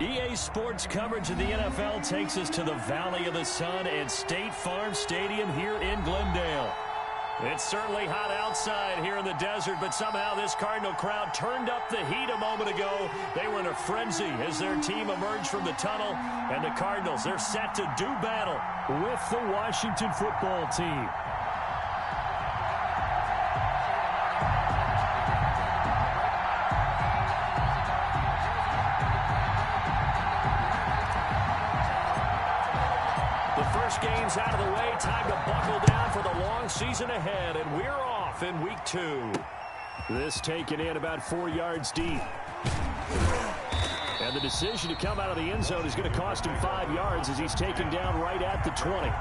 EA Sports coverage of the NFL takes us to the Valley of the Sun and State Farm Stadium here in Glendale. It's certainly hot outside here in the desert, but somehow this Cardinal crowd turned up the heat a moment ago. They were in a frenzy as their team emerged from the tunnel, and the Cardinals, they're set to do battle with the Washington football team. Games out of the way, time to buckle down for the long season ahead, and we're off in week 2. This taken in about 4 yards deep. And the decision to come out of the end zone is going to cost him 5 yards as he's taken down right at the 20-yard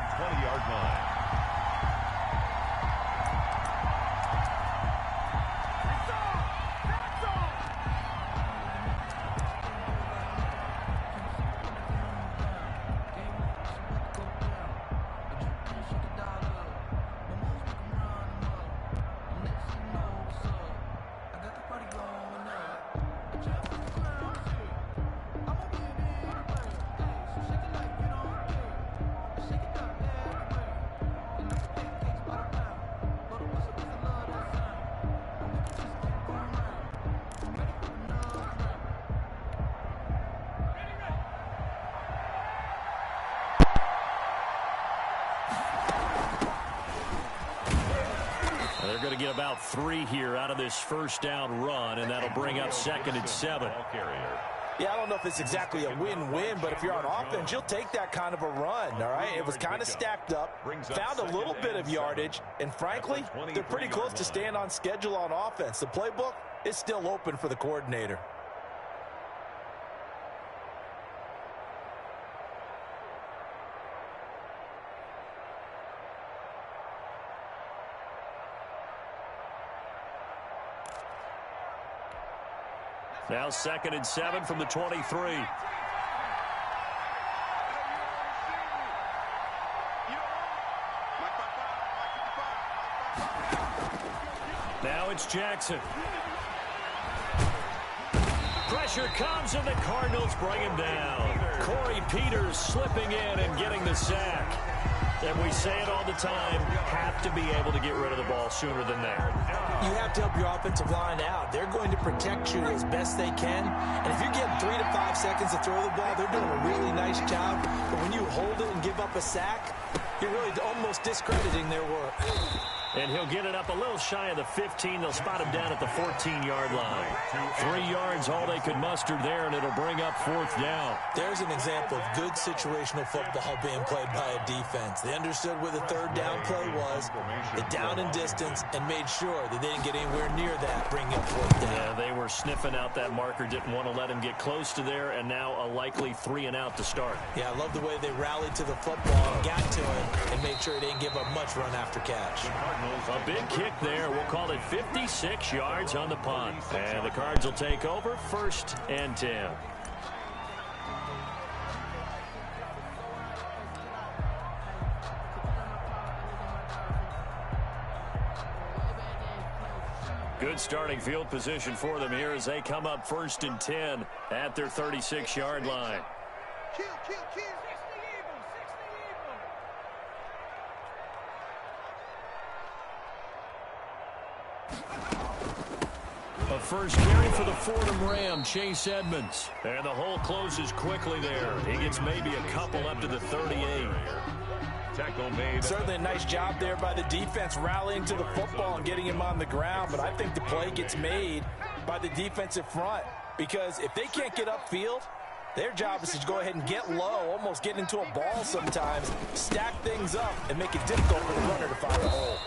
line. They're going to get about 3 here out of this first down run, and that'll bring up 2nd and 7. Yeah, I don't know if it's exactly a win-win, but if you're on offense, you'll take that kind of a run, all right? It was kind of stacked up, found a little bit of yardage, and frankly, they're pretty close to staying on schedule on offense. The playbook is still open for the coordinator. Now 2nd and 7 from the 23. Now it's Jackson. Pressure comes and the Cardinals bring him down. Corey Peters slipping in and getting the sack. And we say it all the time, have to be able to get rid of the ball sooner than that. You have to help your offensive line out. They're going to protect you as best they can. And if you're getting 3 to 5 seconds to throw the ball, they're doing a really nice job. But when you hold it and give up a sack, you're really almost discrediting their work. And he'll get it up a little shy of the 15. They'll spot him down at the 14-yard line. 3 yards, all they could muster there, and it'll bring up 4th down. There's an example of good situational football being played by a defense. They understood where the 3rd down play was, the down and distance, and made sure that they didn't get anywhere near that, bringing up 4th down. Yeah, they were sniffing out that marker, didn't want to let him get close to there, and now a likely 3 and out to start. Yeah, I love the way they rallied to the football and got to it and made sure they didn't give up much run after catch. A big kick there. We'll call it 56 yards on the punt. And the Cards will take over 1st and 10. Good starting field position for them here as they come up 1st and 10 at their 36-yard line. Kill. A first carry for the Fordham Ram, Chase Edmonds. And the hole closes quickly there. He gets maybe a couple up to the 38. Tackle made. Certainly a nice job there by the defense rallying to the football and getting him on the ground, but I think the play gets made by the defensive front because if they can't get upfield, their job is to go ahead and get low, almost get into a ball sometimes, stack things up, and make it difficult for the runner to find a hole.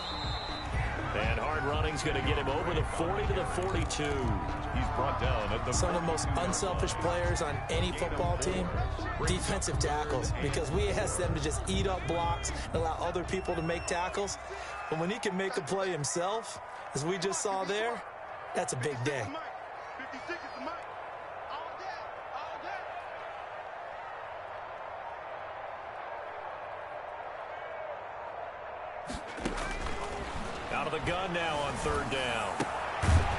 And hard running's going to get him over the 40 to the 42. He's brought down at the... Some of the most unselfish players on any football team, defensive tackles, because we ask them to just eat up blocks and allow other people to make tackles. But when he can make a play himself, as we just saw there, that's a big day. 56 is the mic. All day. Out of the gun now on 3rd down.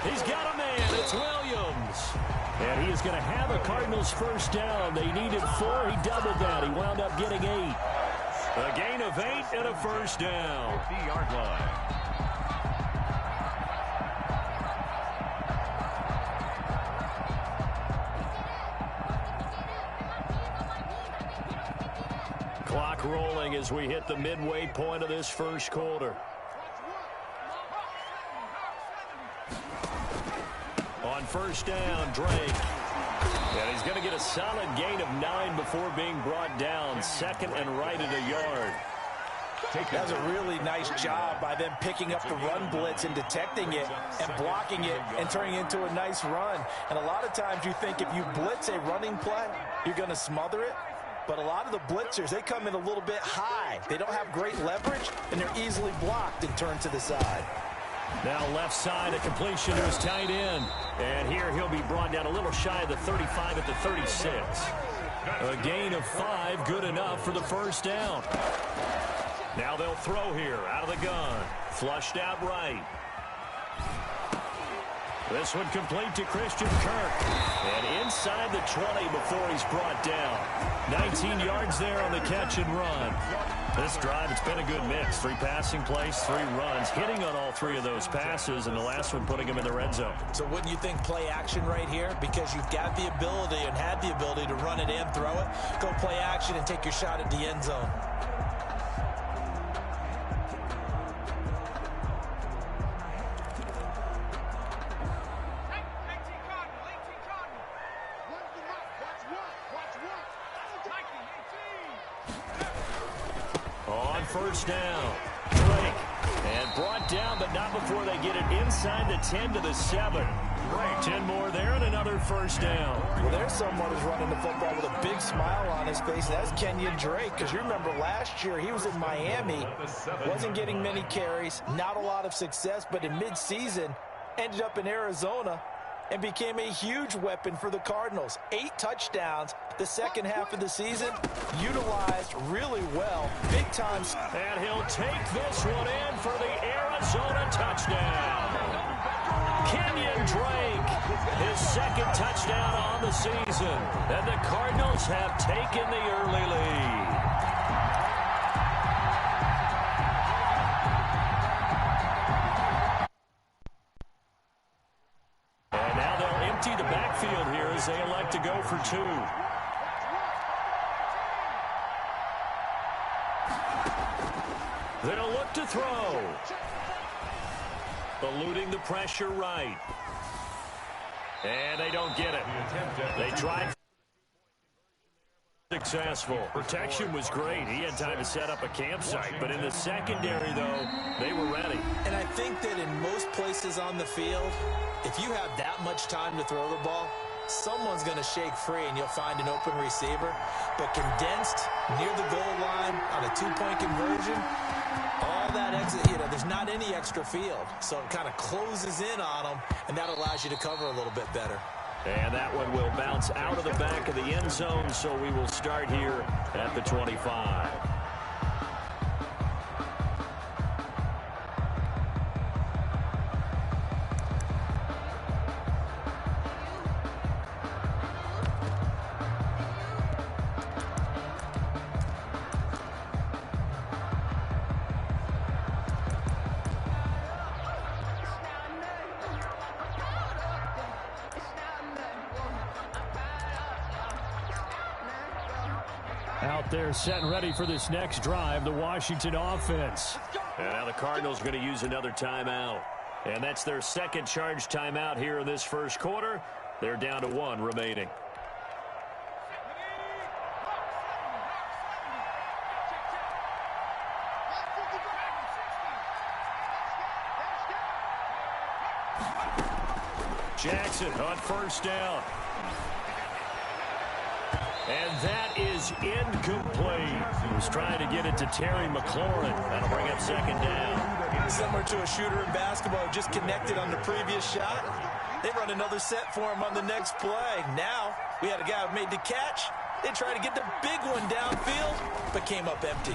He's got a man. It's Williams. And he is going to have a Cardinals first down. They needed 4. He doubled that. He wound up getting 8. A gain of 8 and a first down. 50-yard line. Clock rolling as we hit the midway point of this first quarter. On first down, Drake. And he's going to get a solid gain of 9 before being brought down. Second and right at a yard. That's a really nice job by them picking up the run blitz and detecting it and blocking it and turning it into a nice run. And a lot of times you think if you blitz a running play, you're going to smother it. But a lot of the blitzers, they come in a little bit high. They don't have great leverage, and they're easily blocked and turned to the side. Now left side, a completion to his tight end. And here he'll be brought down a little shy of the 35 at the 36. A gain of 5, good enough for the first down. Now they'll throw here out of the gun. Flushed out right. This one complete to Christian Kirk. And inside the 20 before he's brought down. 19 yards there on the catch and run. This drive, it's been a good mix. 3 passing plays, 3 runs, hitting on all 3 of those passes, and the last one putting him in the red zone. So wouldn't you think play action right here? Because you've got the ability and had the ability to run it and throw it. Go play action and take your shot at the end zone. First down, Drake, and brought down, but not before they get it inside the 10 to the 7. 10 more there and another first down. Well, there's someone who's running the football with a big smile on his face. That's Kenyon Drake, because you remember last year he was in Miami, wasn't getting many carries, not a lot of success, but in midseason ended up in Arizona and became a huge weapon for the Cardinals. 8 touchdowns the second half of the season, utilized really well, big time. And he'll take this one in for the Arizona touchdown. Kenyon Drake, his second touchdown on the season. And the Cardinals have taken the early lead. And now they'll empty the backfield here as they elect to go for 2. They'll look to throw. Eluding the pressure right. And they don't get it. They tried. Successful. Protection was great. He had time to set up a campsite. But in the secondary, though, they were ready. And I think that in most places on the field, if you have that much time to throw the ball, someone's going to shake free and you'll find an open receiver. But condensed near the goal line on a 2-point conversion, all that exit, there's not any extra field. So it kind of closes in on them, and that allows you to cover a little bit better. And that one will bounce out of the back of the end zone, so we will start here at the 25. Out there set and ready for this next drive, the Washington offense. And now the Cardinals are going to use another timeout. And that's their second charge timeout here in this first quarter. They're down to 1 remaining. Jackson on first down. And that is incomplete. He was trying to get it to Terry McLaurin. That'll bring up second down. Similar to a shooter in basketball, just connected on the previous shot. They run another set for him on the next play. Now, we had a guy who made the catch. They tried to get the big one downfield, but came up empty.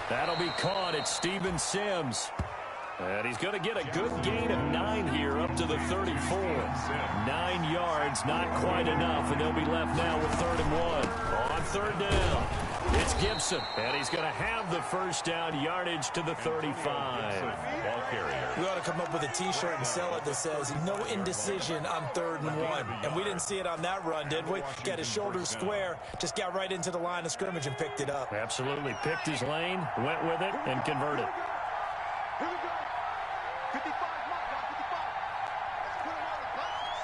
That'll be caught at Steven Sims. And he's going to get a good gain of 9 here up to the 34. 9 yards, not quite enough, and they'll be left now with 3rd and 1. On 3rd down, it's Gibson, and he's going to have the first down, yardage to the 35. Ball carrier. We ought to come up with a T-shirt and sell it that says, no indecision on 3rd and 1. And we didn't see it on that run, did we? Got his shoulders square, just got right into the line of scrimmage and picked it up. Absolutely. Picked his lane, went with it, and converted. Here we go. 55 mark, now 55. Let's put him on the boxes.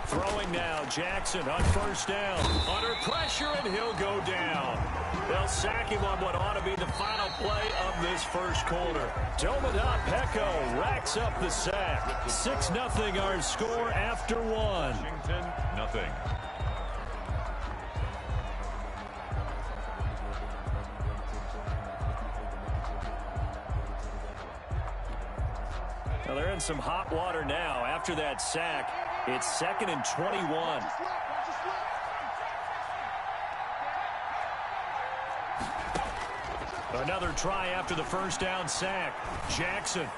Throwing now, Jackson on 1st down. Under pressure, and he'll go down. They'll sack him on what ought to be the final play of this first quarter. Tomadot Peko racks up the sack. 6-0 our score after 1. Washington, nothing. Now they're in some hot water now. After that sack, it's 2nd and 21. Another try after the first down sack. Jackson.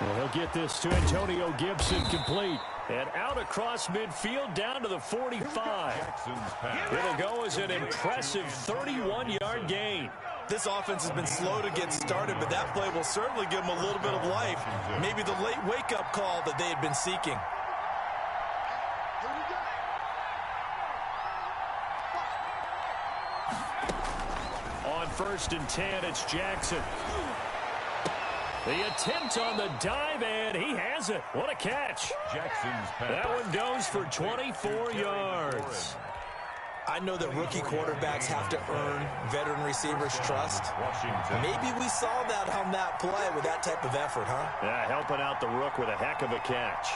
Well, he'll get this to Antonio Gibson complete. And out across midfield down to the 45. It'll go as an impressive 31-yard gain. This offense has been slow to get started, but that play will certainly give them a little bit of life. Maybe the late wake-up call that they had been seeking. On 1st and 10, it's Jackson. The attempt on the dive, and he has it. What a catch. Jackson's pass. That one goes for 24 yards. I know that rookie quarterbacks have to earn veteran receivers' trust. Washington. Maybe we saw that on that play with that type of effort, huh? Yeah, helping out the rook with a heck of a catch.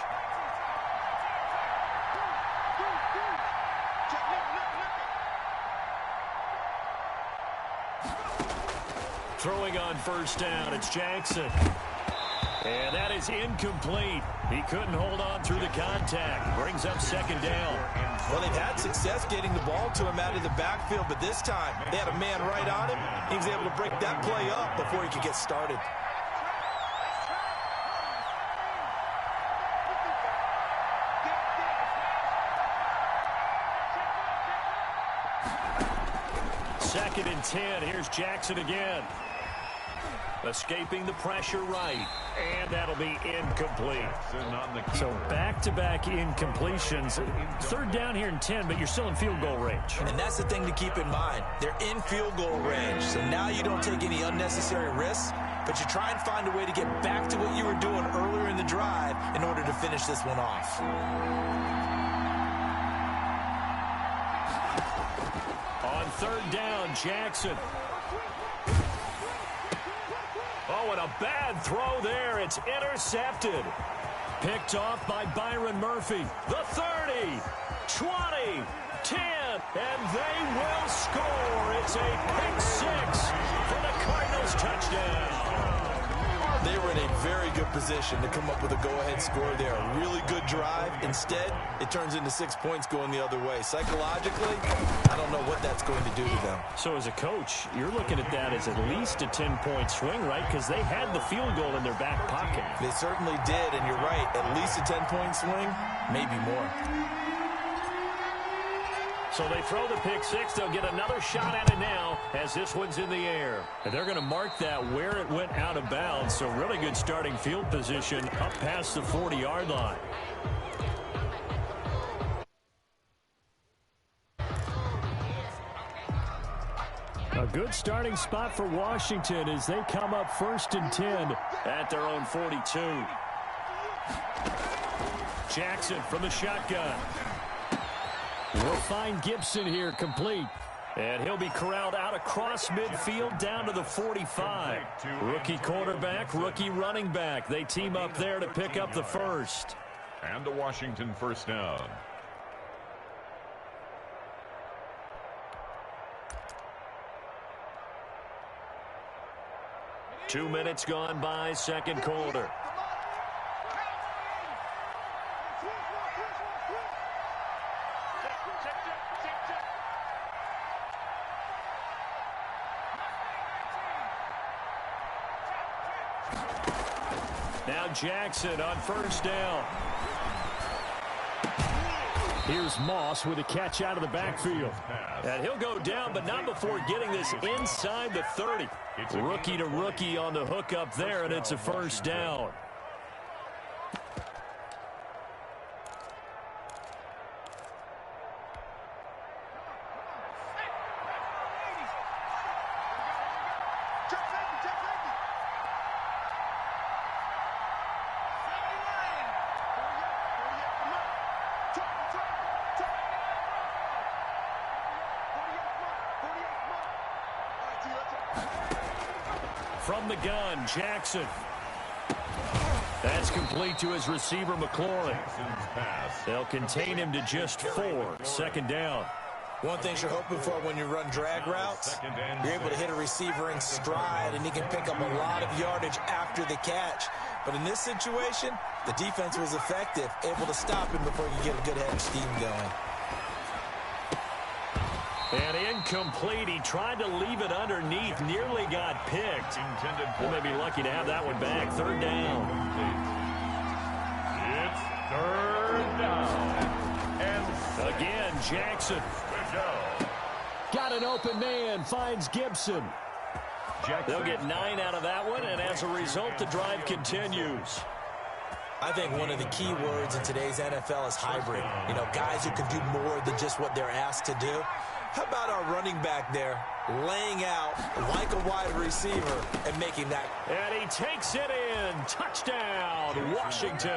Throwing on 1st down, it's Jackson. And that is incomplete. He couldn't hold on through the contact. Brings up 2nd down. Well, they've had success getting the ball to him out of the backfield, but this time they had a man right on him. He was able to break that play up before he could get started. Second and 10. Here's Jackson again. Escaping the pressure right. And that'll be incomplete. So back-to-back incompletions. 3rd down here and 10, but you're still in field goal range. And that's the thing to keep in mind. They're in field goal range, so now you don't take any unnecessary risks, but you try and find a way to get back to what you were doing earlier in the drive in order to finish this one off. On 3rd down, Jackson. Oh, and a bad throw there. It's intercepted. Picked off by Byron Murphy. The 30, 20, 10, and they will score. It's a pick 6 for the Cardinals touchdown. They were in a very good position to come up with a go-ahead score there. A really good drive. Instead, it turns into 6 points going the other way. Psychologically, I don't know what that's going to do to them. So as a coach, you're looking at that as at least a 10-point swing, right? Because they had the field goal in their back pocket. They certainly did, and you're right. At least a 10-point swing, maybe more. So they throw the pick 6. They'll get another shot at it now as this one's in the air. And they're going to mark that where it went out of bounds. So really good starting field position up past the 40-yard line. A good starting spot for Washington as they come up 1st and 10 at their own 42. Jackson from the shotgun. We'll find Gibson here complete. And he'll be corralled out across midfield down to the 45. Rookie quarterback, rookie running back. They team up there to pick up the first. And a Washington 1st down. Two minutes gone by, 2nd quarter. Check. Now Jackson on first down. Here's Moss with a catch out of the backfield. And he'll go down, but not before getting this inside the 30. Rookie to rookie on the hook up there, and it's a first down. From the gun, Jackson. That's complete to his receiver, McLaurin. They'll contain him to just 4. Second down. One thing you're hoping for when you run drag routes, you're able to hit a receiver in stride, and he can pick up a lot of yardage after the catch. But in this situation, the defense was effective, able to stop him before you get a good head of steam going. And incomplete. He tried to leave it underneath. Nearly got picked. They may be lucky to have that one back. Third down. It's third down. And again, Jackson. Got an open man. Finds Gibson. They'll get 9 out of that one, and as a result, the drive continues. I think one of the key words in today's NFL is hybrid. You know, guys who can do more than just what they're asked to do. How about our running back there laying out like a wide receiver and making that? And he takes it in. Touchdown, Washington.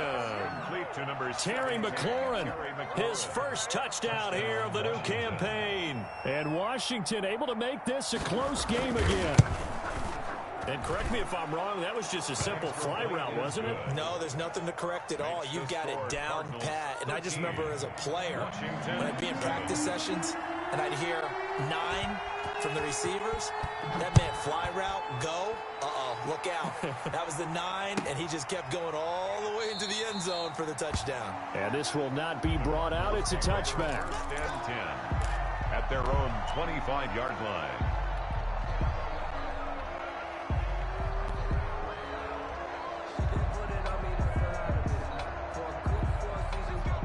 Terry McLaurin, his first touchdown here of the new campaign. And Washington able to make this a close game again. And correct me if I'm wrong, that was just a simple fly route, wasn't it? No, there's nothing to correct at all. You've got it down pat. And I just remember as a player, when I'd be in practice sessions, and I'd hear 9 from the receivers, that meant fly route, go, look out. That was the 9, and he just kept going all the way into the end zone for the touchdown. And this will not be brought out. It's a touchback. And 10 at their own 25-yard line.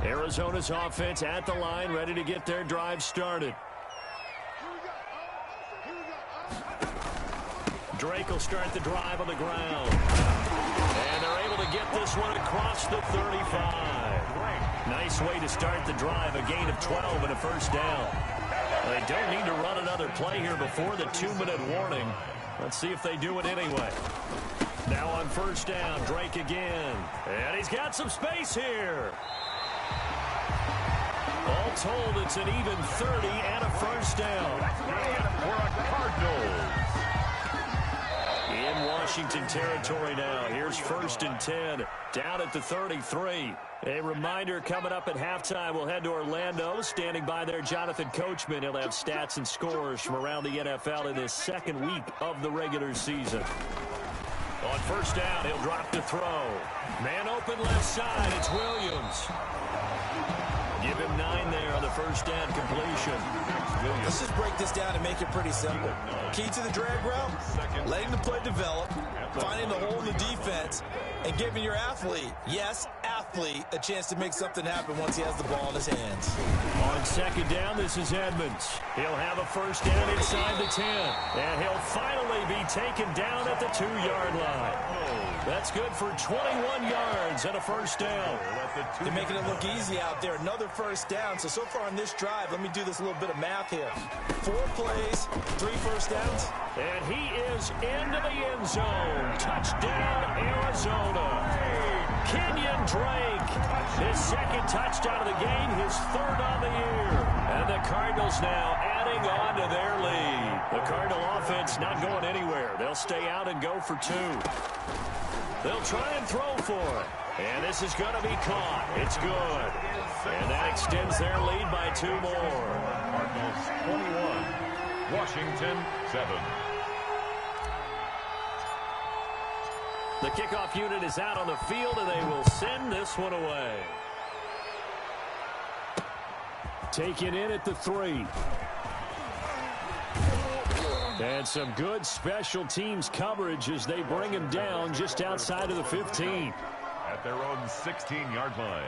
Arizona's offense at the line, ready to get their drive started. Drake will start the drive on the ground. And they're able to get this one across the 35. Nice way to start the drive, a gain of 12 and a first down. They don't need to run another play here before the 2-minute warning. Let's see if they do it anyway. Now on first down, Drake again. And he's got some space here. All told, it's an even 30 and a first down. For a Cardinals. In Washington territory now. Here's first and 10. Down at the 33. A reminder, coming up at halftime, we'll head to Orlando. Standing by there, Jonathan Coachman. He'll have stats and scores from around the NFL in this second week of the regular season. On first down, he'll drop to throw. Man open left side. It's Williams. Give him 9 there on the first down completion. Let's just break this down and make it pretty simple. Key to the drag route, letting the play develop, finding the hole in the defense, and giving your athlete, yes, athlete, a chance to make something happen once he has the ball in his hands. On second down, this is Edmonds. He'll have a first down inside the 10. And he'll finally be taken down at the 2-yard line. That's good for 21 yards and a first down. They're making it look easy out there. Another first down. So far on this drive, let me do this little bit of math here. 4 plays, 3 first downs. And he is into the end zone. Touchdown, Arizona. Kenyon Drake, his second touchdown of the game, his 3rd on the year. And the Cardinals now adding on to their lead. The Cardinal offense not going anywhere. They'll stay out and go for 2. They'll try and throw for it. And this is going to be caught. It's good. And that extends their lead by 2 more. Cardinals 21, Washington 7. The kickoff unit is out on the field, and they will send this one away. Taken in at the 3. And some good special teams coverage as they bring him down just outside of the 15. At their own 16-yard line.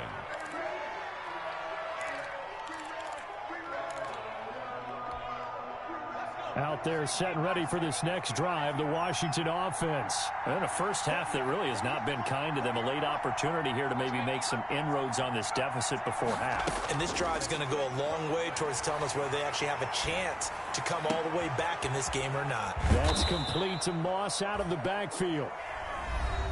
Out there set and ready for this next drive, the Washington offense. And a first half that really has not been kind to them. A late opportunity here to maybe make some inroads on this deficit before half. And this drive's going to go a long way towards telling us whether they actually have a chance to come all the way back in this game or not. That's complete to Moss out of the backfield.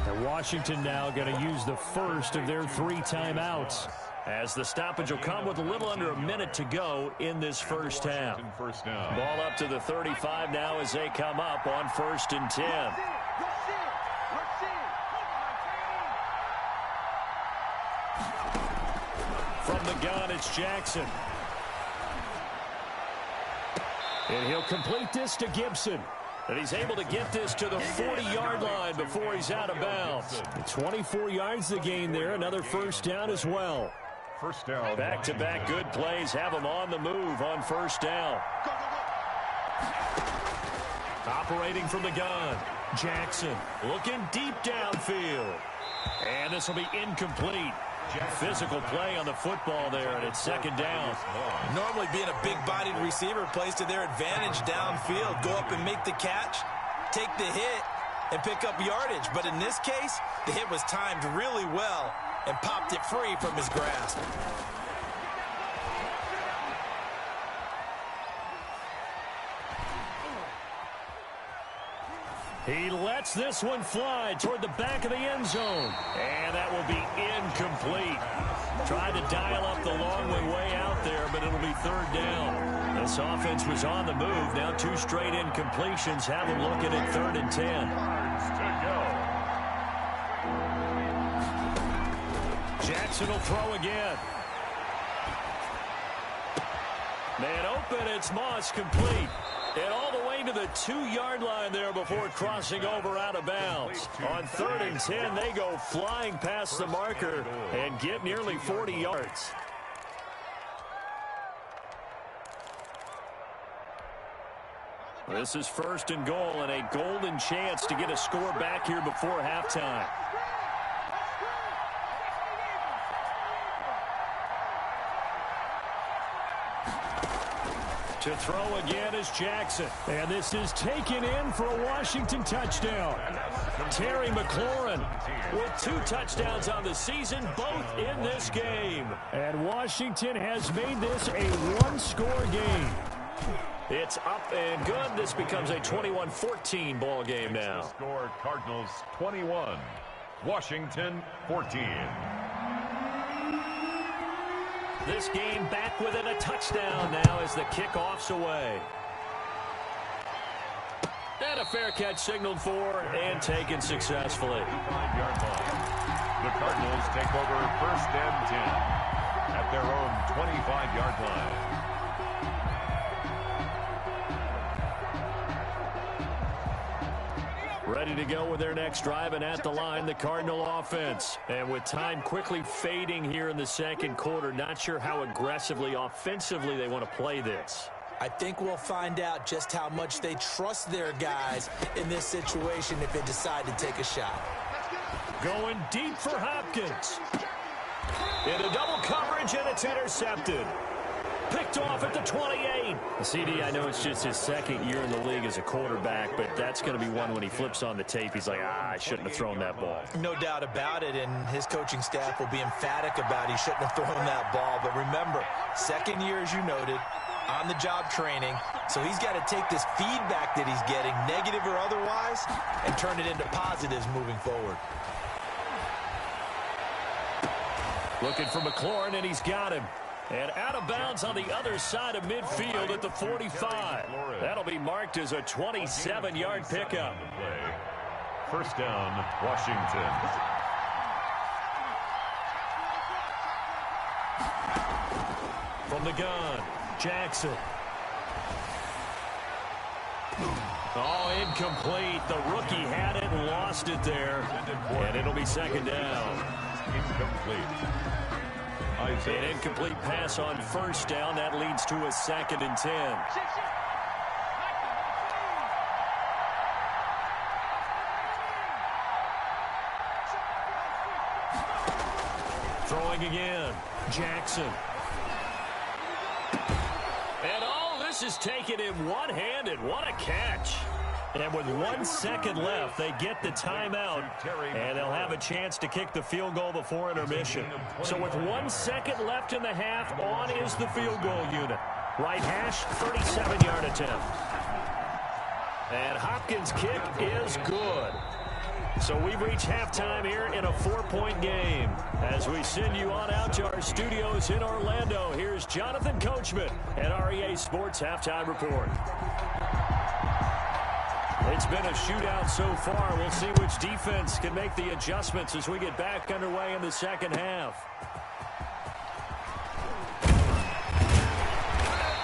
And Washington now going to use the first of their 3 timeouts, as the stoppage will come with a little under a minute to go in this first half. Ball up to the 35 now as they come up on 1st and 10. From the gun, it's Jackson. And he'll complete this to Gibson. And he's able to get this to the 40-yard line before he's out of bounds. 24 yards to gain there. Another first down as well. First down. Back-to-back good plays have him on the move on first down. Operating from the gun, Jackson looking deep downfield. And this will be incomplete. Physical play on the football there, and it's 2nd down. Normally being a big-bodied receiver plays to their advantage downfield. Go up and make the catch, take the hit, and pick up yardage. But in this case, the hit was timed really well and popped it free from his grasp. He lets this one fly toward the back of the end zone. And that will be incomplete. Tried to dial up the long way out there, but it'll be 3rd down. This offense was on the move. Now 2 straight incompletions have them looking at 3rd and 10. Jackson will throw again. Man open, it's Moss, complete. And all the way to the 2-yard line there before crossing over out of bounds. On 3rd and 10, they go flying past the marker and get nearly 40 yards. This is 1st and goal and a golden chance to get a score back here before halftime. To throw again is Jackson. And this is taken in for a Washington touchdown. Terry McLaurin with 2 touchdowns on the season, both in this game. And Washington has made this a 1-score game. It's up and good. This becomes a 21-14 ball game now. Score Cardinals 21, Washington 14. This game back within a touchdown now as the kickoff's away. And a fair catch signaled for and taken successfully. The Cardinals take over 1st and 10 at their own 25-yard line. Ready to go with their next drive, and at the line, the Cardinal offense. And with time quickly fading here in the 2nd quarter, not sure how aggressively, offensively they want to play this. I think we'll find out just how much they trust their guys in this situation if they decide to take a shot. Going deep for Hopkins. Into double coverage, and it's intercepted. Picked off at the 28. CD, I know it's just his 2nd year in the league as a quarterback, but that's going to be one when he flips on the tape. He's like, I shouldn't have thrown that ball. No doubt about it, and his coaching staff will be emphatic about he shouldn't have thrown that ball. But remember, 2nd year, as you noted, on-the-job training. So he's got to take this feedback that he's getting, negative or otherwise, and turn it into positives moving forward. Looking for McLaurin, and he's got him. And out of bounds on the other side of midfield at the 45. That'll be marked as a 27-yard pickup. 1st down, Washington. From the gun, Jackson. Oh, incomplete. The rookie had it and lost it there. And it'll be 2nd down. Incomplete. An incomplete pass on 1st down. That leads to a 2nd and 10. Throwing again. Jackson. And all this is taken in one-handed. What a catch. And with 1 second left, they get the timeout, and they'll have a chance to kick the field goal before intermission. So with 1 second left in the half, on is the field goal unit. Right hash, 37-yard attempt. And Hopkins' kick is good. So we've reached halftime here in a 4-point game. As we send you on out to our studios in Orlando, here's Jonathan Coachman at REA Sports Halftime Report. It's been a shootout so far. We'll see which defense can make the adjustments as we get back underway in the second half.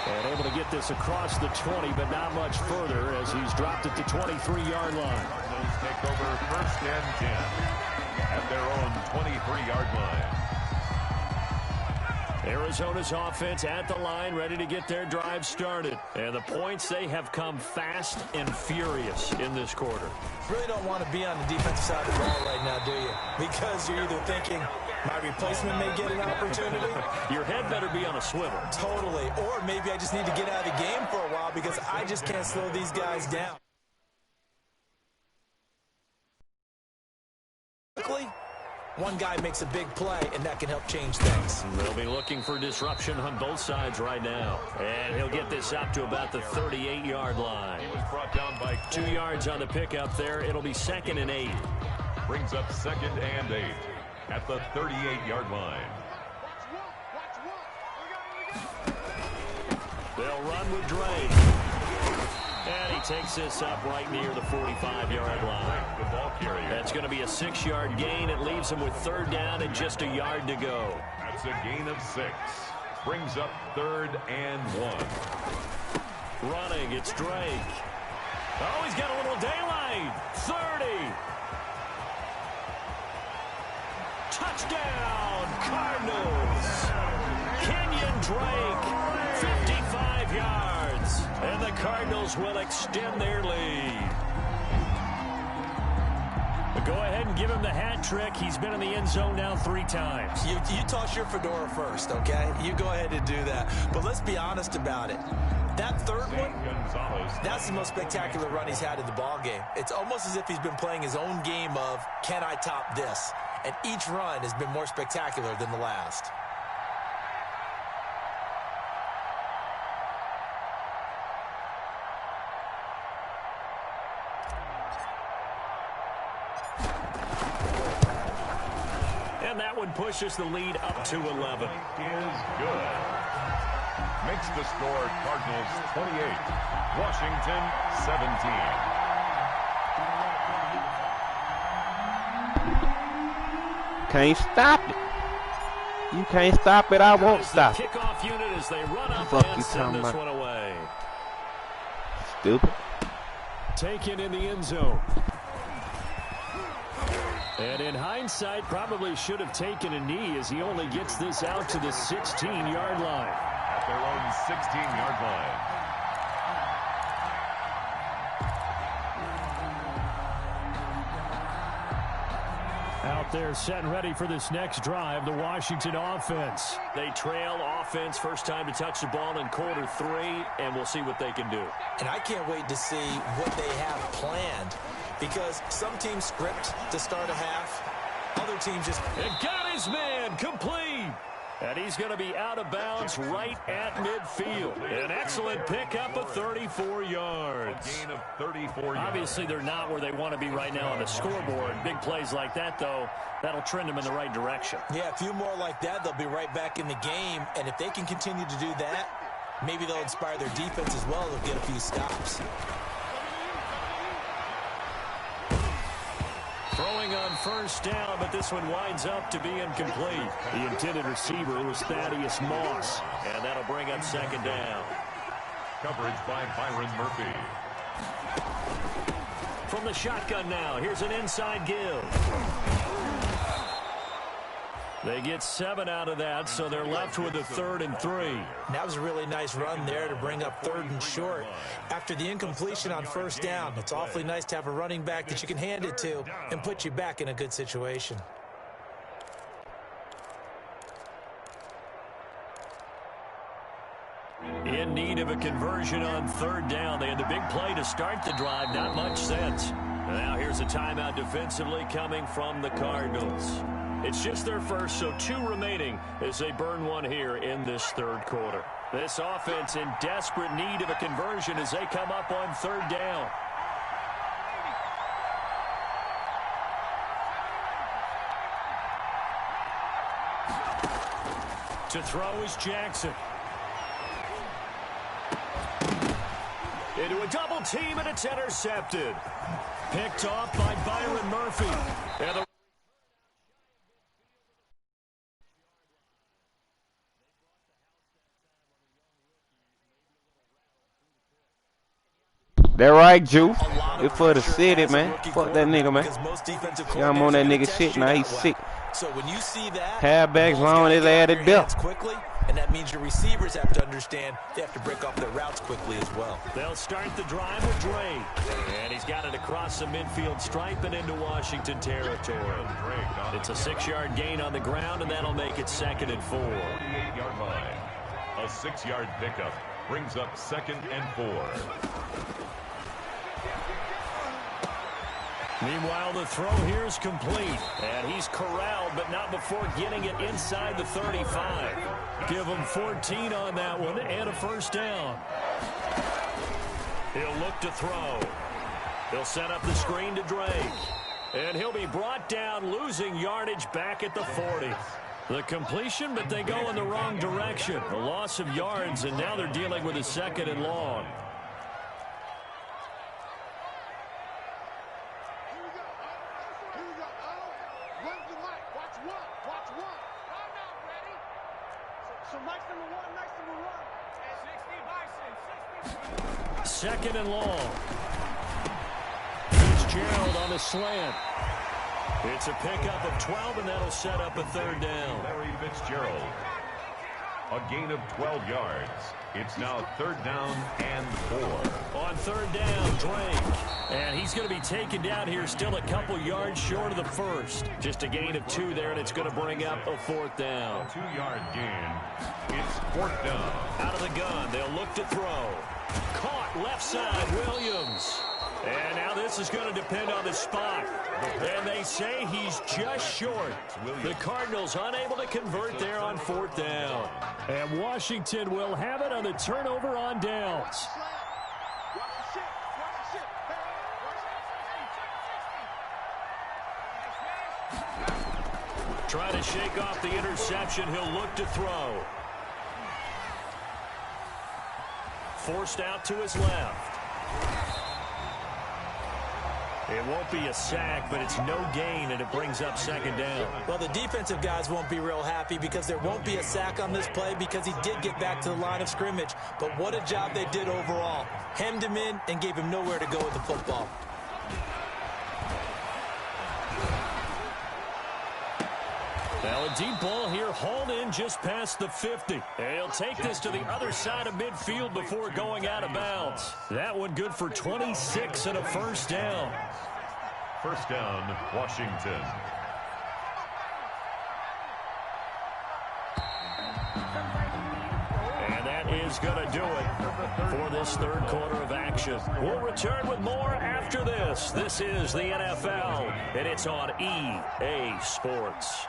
And able to get this across the 20, but not much further as he's dropped at the 23-yard line. Cardinals take over first and 10 at their own 23-yard line. Arizona's offense at the line, ready to get their drive started. And the points, they have come fast and furious in this quarter. You really don't want to be on the defensive side of the ball right now, do you? Because you're either thinking, my replacement may get an opportunity. Your head better be on a swivel. Totally. Or maybe I just need to get out of the game for a while because I just can't slow these guys down. Quickly, one guy makes a big play, and that can help change things. They'll be looking for disruption on both sides right now. And he'll get this up to about the 38-yard line. He was brought down by 2 yards on the pickup there. It'll be 2nd and 8. Brings up 2nd and 8 at the 38-yard line. They'll run with Drake. And he takes this up right near the 45-yard line. The ball carrier. That's going to be a 6-yard gain. It leaves him with 3rd down and just a yard to go. That's a gain of 6. Brings up 3rd and 1. Running, it's Drake. Oh, he's got a little daylight. 30. Touchdown, Cardinals. Kenyon Drake, 55 yards. And the Cardinals will extend their lead. But go ahead and give him the hat trick. He's been in the end zone now 3 times. You toss your fedora first, okay? You go ahead and do that. But let's be honest about it. That 3rd one, that's the most spectacular run he's had in the ballgame. It's almost as if he's been playing his own game of, can I top this? And each run has been more spectacular than the last. And that one pushes the lead up to 11. Is good. Makes the score Cardinals 28, Washington 17. Can't stop it. You can't stop it. I won't stop it. Kickoff unit as they run up Fuck and you send this talking one away. Stupid. Taken in the end zone. And in hindsight, probably should have taken a knee as he only gets this out to the 16-yard line. At their own 16-yard line. Out there set and ready for this next drive, the Washington offense. They trail offense, first time to touch the ball in quarter 3, and we'll see what they can do. And I can't wait to see what they have planned, because some teams script to start a half, other teams just... And got his man complete. And he's going to be out of bounds right at midfield. An excellent pickup of 34 yards. A gain of 34 yards. Obviously, they're not where they want to be right now on the scoreboard. Big plays like that, though, that'll trend them in the right direction. Yeah, a few more like that, they'll be right back in the game. And if they can continue to do that, maybe they'll inspire their defense as well. They'll get a few stops. Throwing on first down, but this one winds up to be incomplete. The intended receiver was Thaddeus Moss, and that'll bring up 2nd down. Coverage by Byron Murphy. From the shotgun now, here's an inside give. They get 7 out of that, so they're left with a 3rd and 3. That was a really nice run there to bring up 3rd and short. After the incompletion on first down, it's awfully nice to have a running back that you can hand it to and put you back in a good situation. In need of a conversion on third down. They had the big play to start the drive. Not much sense. Now here's a timeout defensively coming from the Cardinals. It's just their first, so 2 remaining as they burn one here in this third quarter. This offense in desperate need of a conversion as they come up on third down. To throw is Jackson. Into a double team, and it's intercepted. Picked off by Byron Murphy. And that right, Juice. It's for the city, man. Fuck that nigga, man. Yeah, I'm on that nigga shit now. He's sick. So when you see that, halfbacks long, his ass at belt. Quickly, and that means your receivers have to understand they have to break off their routes quickly as well. They'll start the drive with Drake. And he's got it across the midfield stripe and into Washington territory. It's a 6-yard gain on the ground, and that'll make it 2nd and 4. 48-yard line. A 6-yard pickup brings up 2nd and 4. Meanwhile, the throw here is complete. And he's corralled, but not before getting it inside the 35. Give him 14 on that one and a first down. He'll look to throw. He'll set up the screen to Drake. And he'll be brought down, losing yardage back at the 40. The completion, but they go in the wrong direction. A loss of yards, and now they're dealing with a 2nd and long. Second and long. Fitzgerald on the slant. It's a pickup of 12, and that'll set up a 3rd down. Larry Fitzgerald. A gain of 12 yards. It's now 3rd down and 4. On 3rd down, Drake. And he's going to be taken down here, still a couple yards short of the first. Just a gain of 2 there, and it's going to bring up a 4th down. A 2-yard gain. It's 4th down. Out of the gun, they'll look to throw. Caught left side, Williams. And now this is going to depend on the spot. And they say he's just short. The Cardinals unable to convert there on 4th down. And Washington will have it on the turnover on downs. Trying to shake off the interception. He'll look to throw. Forced out to his left. It won't be a sack, but it's no gain, and it brings up 2nd down. Well, the defensive guys won't be real happy because there won't be a sack on this play because he did get back to the line of scrimmage. But what a job they did overall. Hemmed him in and gave him nowhere to go with the football. Now a deep ball here, hauled in just past the 50. And he'll take this to the other side of midfield before going out of bounds. That one good for 26 and a first down. First down, Washington. And that is going to do it for this third quarter of action. We'll return with more after this. This is the NFL, and it's on EA Sports.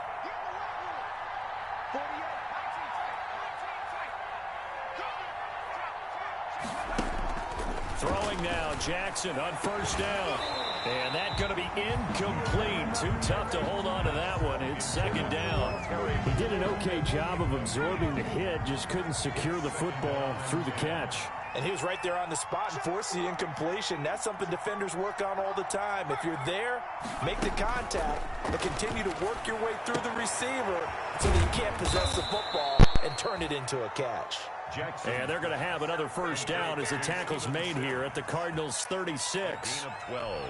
Throwing now, Jackson on first down. And that's going to be incomplete. Too tough to hold on to that one. It's 2nd down. He did an okay job of absorbing the hit, just couldn't secure the football through the catch. And he was right there on the spot and forced the incompletion. That's something defenders work on all the time. If you're there, make the contact, but continue to work your way through the receiver so that you can't possess the football and turn it into a catch. Jackson. And they're going to have another first down as the tackle's made here at the Cardinals' 36. Gain of 12.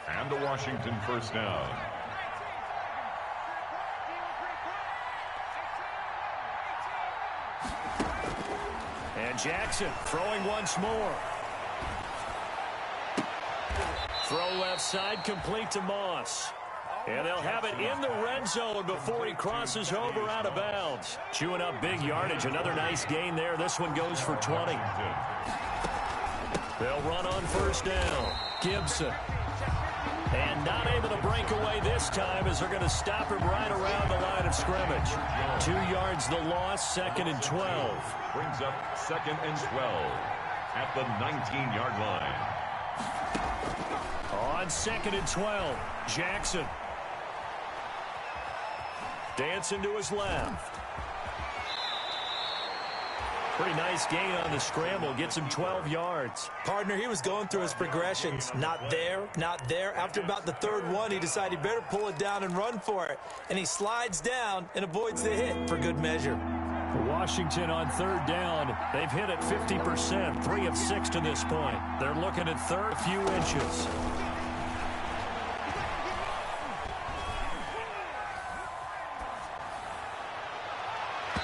And a Washington first down. And Jackson throwing once more. Throw left side, complete to Moss. And they'll have it in the red zone before he crosses over out of bounds. Chewing up big yardage. Another nice gain there. This one goes for 20. They'll run on first down. Gibson. And not able to break away this time as they're going to stop him right around the line of scrimmage. 2 yards the loss, 2nd and 12. Brings up 2nd and 12 at the 19-yard line. On 2nd and 12, Jackson. Dancing to his left. Pretty nice gain on the scramble. Gets him 12 yards. Partner, he was going through his progressions. Not there, not there. After about the 3rd one, he decided he better pull it down and run for it. And he slides down and avoids the hit for good measure. For Washington on 3rd down, They've hit it 50%, 3 of 6 to this point. They're looking at third, few inches.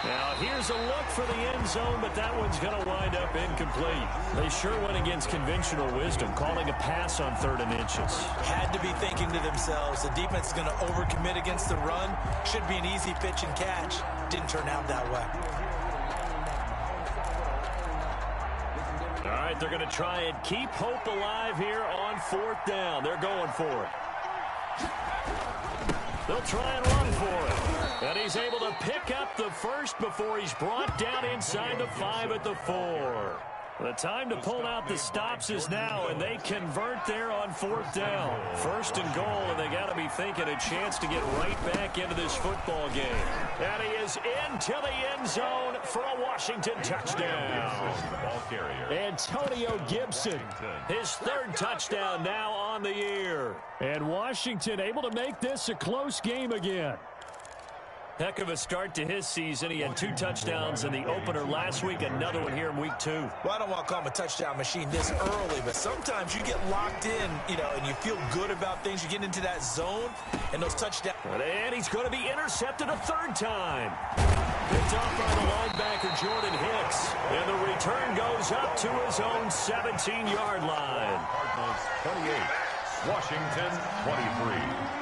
Now, here's a look for the end zone, but that one's going to wind up incomplete. They sure went against conventional wisdom, calling a pass on 3rd and inches. Had to be thinking to themselves, the defense is going to overcommit against the run. Should be an easy pitch and catch. Didn't turn out that way. All right, they're going to try and keep hope alive here on 4th down. They're going for it. They'll try and run for it. And he's able to pick up the first before he's brought down inside the 5 at the 4. The time to pull out the stops is now, and they convert there on 4th down. 1st and goal, and they got to be thinking a chance to get right back into this football game. And he is into the end zone for a Washington touchdown. Ball carrier. Antonio Gibson. His 3rd touchdown now on the year. And Washington able to make this a close game again. Heck of a start to his season. He had 2 touchdowns in the opener last week, another one here in week 2. Well, I don't want to call him a touchdown machine this early, but sometimes you get locked in, and you feel good about things. You get into that zone, and those touchdowns. And he's going to be intercepted a 3rd time. Picked off by the linebacker, Jordan Hicks. And the return goes up to his own 17-yard line. Cardinals 28, Washington 23.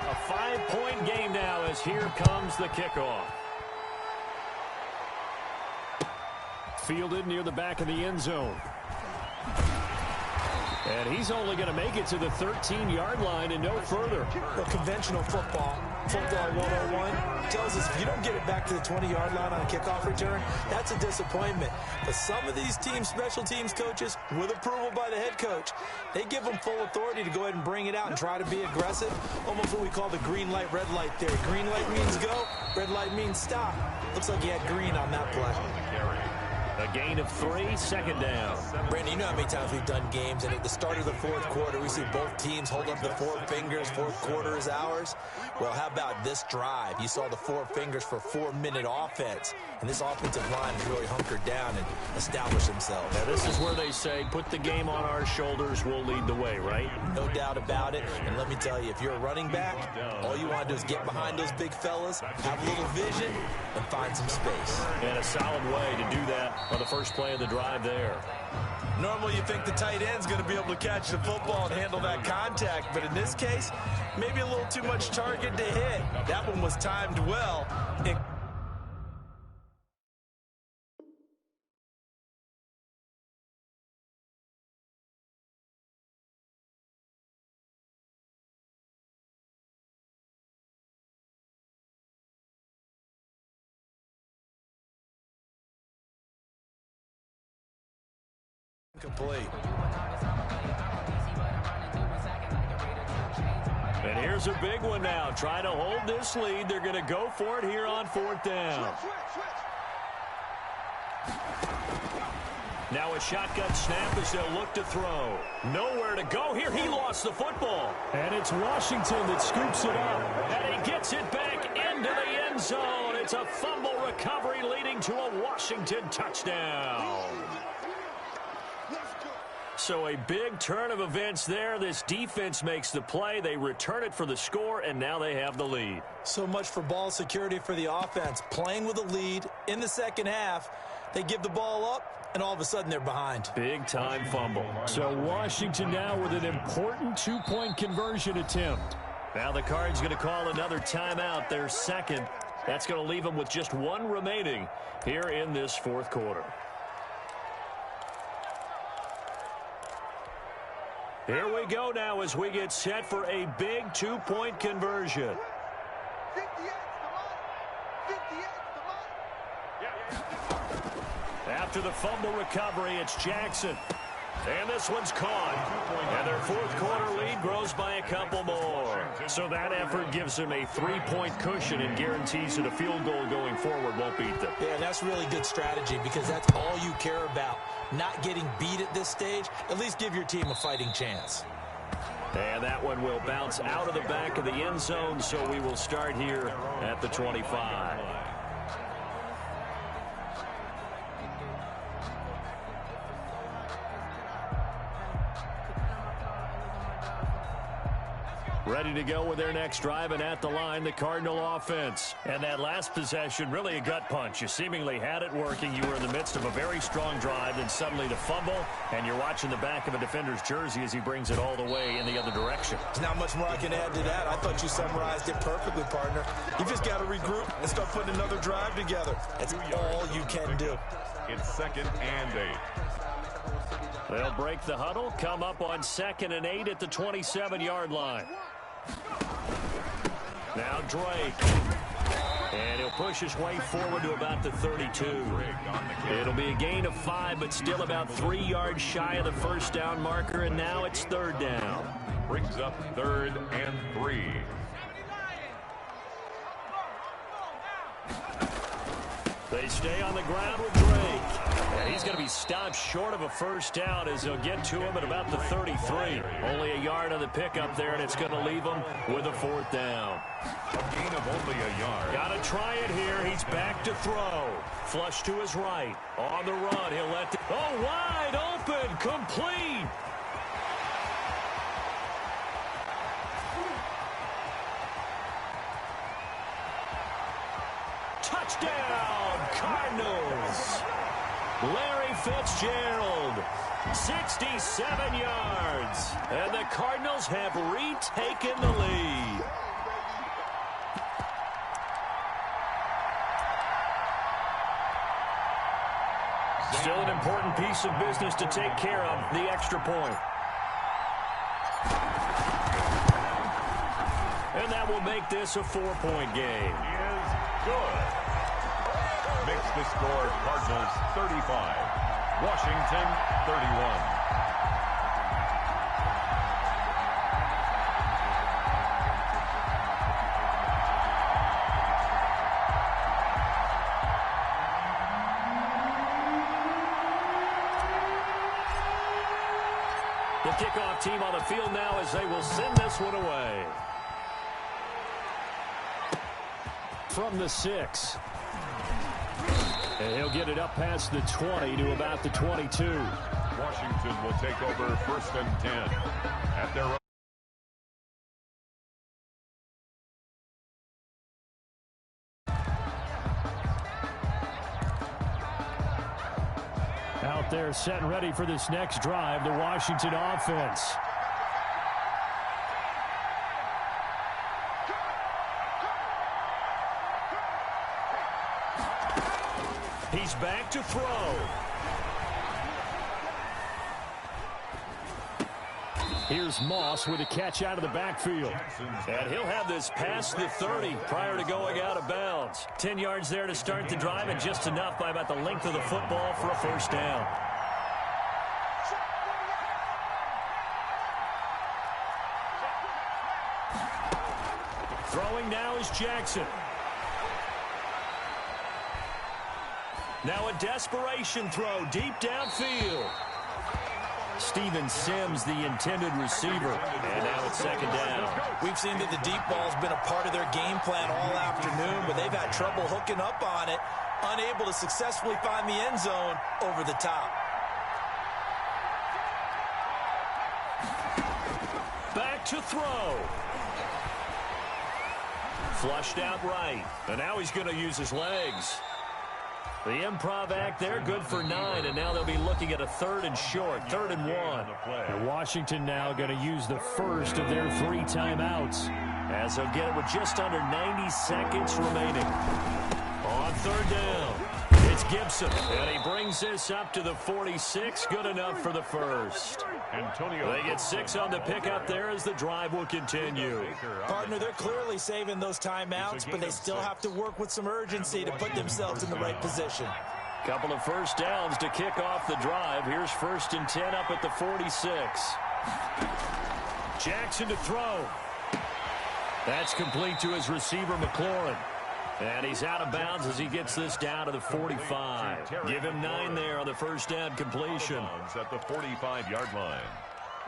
A 5-point game now as here comes the kickoff. Fielded near the back of the end zone. And he's only going to make it to the 13-yard line and no further. Well, conventional football 101, tells us if you don't get it back to the 20-yard line on a kickoff return, that's a disappointment. But some of these special teams coaches, with approval by the head coach, they give them full authority to go ahead and bring it out and try to be aggressive. Almost what we call the green light, red light theory. Green light means go, red light means stop. Looks like he had green on that play. A gain of 3, 2nd down. Brandon, you know how many times we've done games, and at the start of the 4th quarter, we see both teams hold up the 4 fingers, 4th quarter is ours. Well, how about this drive? You saw the 4 fingers for 4-minute offense, and this offensive line has really hunkered down and established themselves. Now, this is where they say, put the game on our shoulders, we'll lead the way, right? No doubt about it, and let me tell you, if you're a running back, all you want to do is get behind those big fellas, have a little vision, and find some space. And a solid way to do that on the first play of the drive there. Normally you think the tight end's going to be able to catch the football and handle that contact, but in this case, maybe a little too much target to hit. That one was timed well. Complete. And here's a big one now. Trying to hold this lead. They're going to go for it here on 4th down. Now a shotgun snap as they'll look to throw. Nowhere to go here. He lost the football. And it's Washington that scoops it up. And he gets it back into the end zone. It's a fumble recovery leading to a Washington touchdown. So a big turn of events there. This defense makes the play. They return it for the score, and now they have the lead. So much for ball security for the offense. Playing with a lead in the second half. They give the ball up, and all of a sudden they're behind. Big-time fumble. So Washington now with an important two-point conversion attempt. Now the Cards going to call another timeout, their second. That's going to leave them with just one remaining here in this fourth quarter. Here we go now as we get set for a big two-point conversion. 58, come on. After the fumble recovery, it's Jackson. And this one's caught. And their fourth quarter lead grows by a couple more. So that effort gives them a three-point cushion and guarantees that a field goal going forward won't beat them. Yeah, that's really good strategy because that's all you care about. Not getting beat at this stage, at least give your team a fighting chance. And that one will bounce out of the back of the end zone, so we will start here at the 25. Ready to go with their next drive, and at the line, the Cardinal offense. And that last possession, really a gut punch. You seemingly had it working. You were in the midst of a very strong drive, then suddenly the fumble, and you're watching the back of a defender's jersey as he brings it all the way in the other direction. There's not much more I can add to that. I thought you summarized it perfectly, partner. You just got to regroup and start putting another drive together. That's all you can do. It's 2nd and 8. They'll break the huddle, come up on 2nd and 8 at the 27-yard line. Now Drake. And he'll push his way forward to about the 32. It'll be a gain of 5, but still about 3 yards shy of the first down marker, and now it's 3rd down. Brings up 3rd and 3. They stay on the ground with Drake. And he's going to be stopped short of a first down as they'll get to him at about the 33. Only a yard on the pickup there, and it's going to leave him with a 4th down. A gain of only a yard. Got to try it here. He's back to throw. Flush to his right. On the run, he'll let the... Oh, wide open. Complete. Touchdown, Cardinals. Larry Fitzgerald, 67 yards. And the Cardinals have retaken the lead. Still an important piece of business to take care of, the extra point. And that will make this a 4-point game. Is good. Makes the score Cardinals 35, Washington 31. The kickoff team on the field now as they will send this one away. From the 6. And he'll get it up past the 20 to about the 22. Washington will take over 1st and 10 at their own. Out there set and ready for this next drive, the Washington offense. He's back to throw. Here's Moss with a catch out of the backfield. And he'll have this past the 30 prior to going out of bounds. 10 yards there to start the drive, and just enough by about the length of the football for a first down. Throwing now is Jackson. Now a desperation throw deep downfield. Steven Sims, the intended receiver. And now it's 2nd down. We've seen that the deep ball's been a part of their game plan all afternoon, but they've had trouble hooking up on it, unable to successfully find the end zone over the top. Back to throw. Flushed out right. And now he's going to use his legs. The improv act there, good for 9, and now they'll be looking at a 3rd and short, 3rd and 1. And Washington now going to use the first of their 3 timeouts, as they'll get it with just under 90 seconds remaining. On 3rd down, it's Gibson, and he brings this up to the 46, good enough for the first. They get 6 on the pickup there as the drive will continue. Partner, they're clearly saving those timeouts, but they still have to work with some urgency to put themselves in the right position. Couple of first downs to kick off the drive. Here's 1st and 10 up at the 46. Jackson to throw. That's complete to his receiver, McLaurin. And he's out of bounds as he gets this down to the 45. Give him 9 there on the first down completion. At the 45-yard line.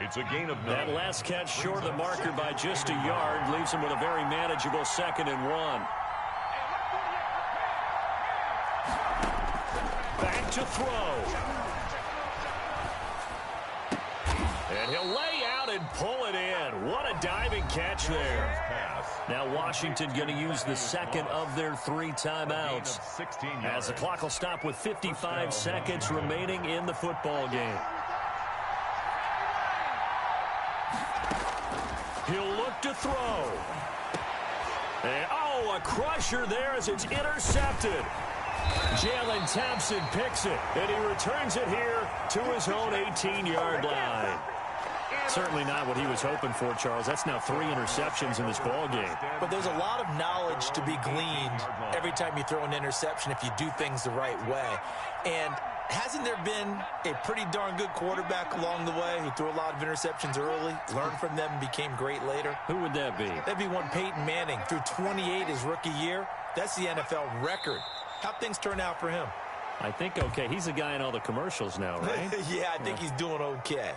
It's a gain of 9. That last catch short of the marker by just a yard leaves him with a very manageable 2nd and 1. Back to throw. And he'll lay out and pull it in. What a diving catch there. Now Washington going to use the 2nd of their 3 timeouts as the clock will stop with 55 seconds remaining in the football game. He'll look to throw. And, oh, a crusher there as it's intercepted. Jalen Thompson picks it, and he returns it here to his own 18-yard line. Certainly not what he was hoping for, Charles. That's now 3 interceptions in this ball game. But there's a lot of knowledge to be gleaned every time you throw an interception if you do things the right way. And hasn't there been a pretty darn good quarterback along the way who threw a lot of interceptions early, learned from them, and became great later? Who would that be? That'd be one Peyton Manning. Threw 28 his rookie year. That's the NFL record. How'd things turn out for him? I think okay. He's the guy in all the commercials now, right? Yeah, I think he's doing okay.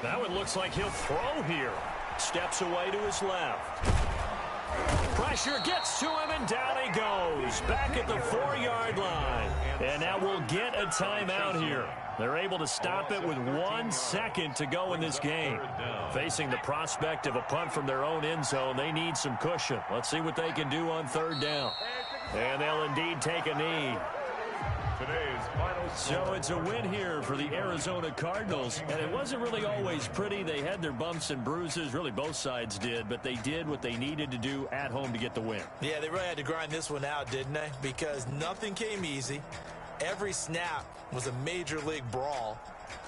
Now it looks like he'll throw here. Steps away to his left. Pressure gets to him, and down he goes. Back at the 4-yard line. And now we'll get a timeout here. They're able to stop it with 1 second to go in this game. Facing the prospect of a punt from their own end zone, they need some cushion. Let's see what they can do on 3rd down. And they'll indeed take a knee. So it's a win here for the Arizona Cardinals, and it wasn't really always pretty. They had their bumps and bruises, really both sides did, but they did what they needed to do at home to get the win. Yeah, they really had to grind this one out, didn't they? Because nothing came easy. Every snap was a major league brawl.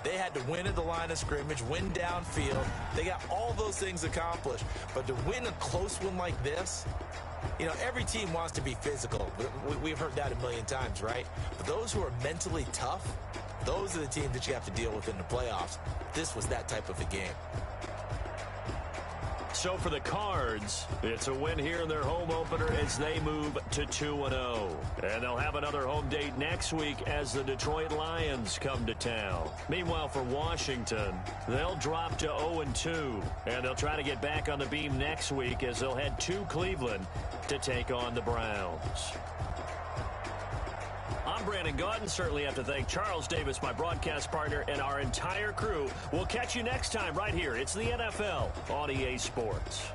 They had to win at the line of scrimmage, win downfield. They got all those things accomplished, but to win a close one like this, you know, every team wants to be physical. We've heard that a million times, right? But those who are mentally tough, those are the teams that you have to deal with in the playoffs. This was that type of a game. So for the Cards, it's a win here in their home opener as they move to 2-0. And they'll have another home date next week as the Detroit Lions come to town. Meanwhile, for Washington, they'll drop to 0-2. And they'll try to get back on the beam next week as they'll head to Cleveland to take on the Browns. I'm Brandon Gaudin. Certainly have to thank Charles Davis, my broadcast partner, and our entire crew. We'll catch you next time right here. It's the NFL on EA Sports.